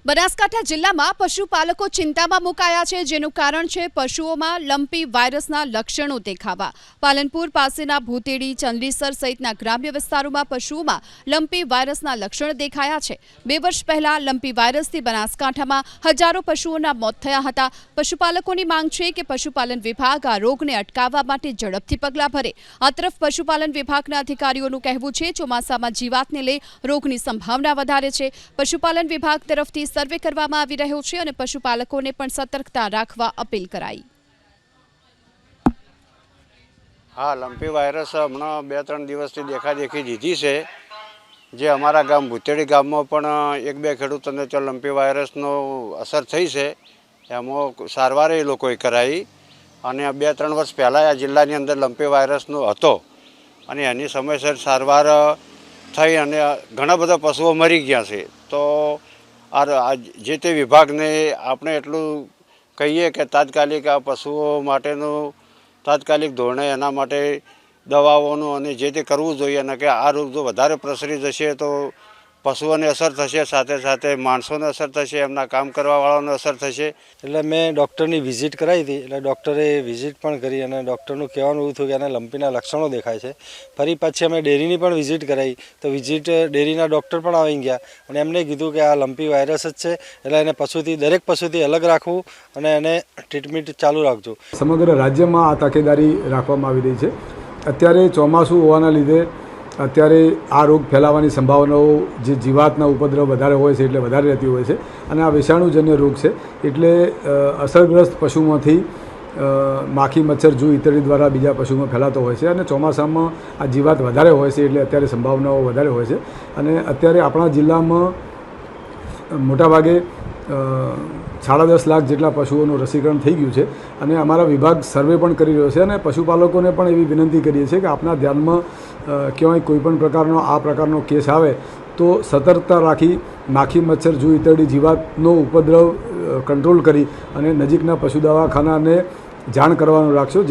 બનાસકાંઠા જિલ્લામાં પશુપાલકો ચિંતામાં મુકાયા છે, જેનું કારણ છે પશુઓમાં લંપી વાયરસના લક્ષણો દેખાવા। પાલનપુર પાસેના ભૂતેડી, ચંદ્રીસર સહિતના ગ્રામ્ય વિસ્તારોમાં પશુઓમાં લંપી વાયરસના લક્ષણ દેખાયા છે। 2 વર્ષ પહેલા લંપી વાયરસથી બનાસકાંઠામાં હજારો પશુઓના મોત થયા હતા। પશુપાલકોની માંગ છે કે પશુપાલન વિભાગ આ રોગને અટકાવવા માટે ઝડપથી પગલાં ભરે। આ તરફ પશુપાલન વિભાગના અધિકારીઓનું કહેવું છે ચોમાસામાં જીવાતને લઈ રોગની સંભાવના વધારે છે। પશુપાલન વિભાગ તરફથી સર્વે કરવામાં આવી રહ્યો છે અને પશુપાલકોને પણ સતર્કતા રાખવા અપીલ કરાઈ। हाँ, लंपी वायरस हमणा 2-3 દિવસથી દેખાદેખી દીધી છે। જે અમારા ગામ ભૂતેડી ગામમાં પણ 1-2 ખેડૂતોને તો લંપી વાયરસનો અસર થઈ છે। એમાં સારવાર એ લોકોએ કરાવી અને 2-3 વર્ષ પહેલાં આ જિલ્લાની અંદર લંપી વાયરસનો હતો અને એની સમયસર સારવાર થઈ અને ઘણા બધા પશુઓ મરી ગયા છે। તો આ જે તે વિભાગને આપણે એટલું કહીએ કે તાત્કાલિક આ પશુઓ માટેનું તાત્કાલિક ધોરણે એના માટે દવાઓનું અને જે તે કરવું જોઈએ અને કે આ રોગ જો વધારે પ્રસરી જશે તો પશુઓને અસર થશે, સાથે સાથે માણસોને અસર થશે, એમના કામ કરવાવાળાને અસર થશે। એટલે મેં ડૉક્ટરની વિઝિટ કરાવી હતી। એટલે ડૉક્ટરે વિઝિટ પણ કરી અને ડૉક્ટરનું કહેવાનું એવું થયું કે એને લંપીના લક્ષણો દેખાય છે। ફરી પાછી અમે ડેરીની પણ વિઝિટ કરાવી તો ડેરીના ડૉક્ટર પણ આવી ગયા અને એમને કીધું કે આ લંપી વાયરસ જ છે, એટલે એને દરેક પશુથી અલગ રાખવું અને એને ટ્રીટમેન્ટ ચાલુ રાખજો। સમગ્ર રાજ્યમાં આ તકેદારી રાખવામાં આવી રહી છે। અત્યારે ચોમાસું હોવાના લીધે અત્યારે આ રોગ ફેલાવાની સંભાવનાઓ જે જીવાતના ઉપદ્રવ વધારે હોય છે એટલે વધારે રહેતી હોય છે અને આ વિષાણુજન્ય રોગ છે એટલે અસરગ્રસ્ત પશુમાંથી માખી, મચ્છર, જૂ ઇત્યાદિ દ્વારા બીજા પશુમાં ફેલાતો હોય છે અને ચોમાસામાં આ જીવાત વધારે હોય છે એટલે અત્યારે સંભાવનાઓ વધારે હોય છે અને અત્યારે આપણા જિલ્લામાં મોટાભાગે 10.5 લાખ જેટલા પશુઓનું રસીકરણ થઈ ગયું છે અને અમારા વિભાગ સર્વે પણ કરી રહ્યો છે અને પશુપાલકોને પણ એવી વિનંતી કરીએ છીએ કે આપના ધ્યાનમાં ક્યાંય કોઈપણ પ્રકારનો કેસ આવે તો સતર્કતા રાખી માખી, મચ્છર, જૂ ઇત્યાદિ જીવાતનો ઉપદ્રવ કંટ્રોલ કરી અને નજીકના પશુ દવાખાનાને જાણ કરવાનું રાખશો।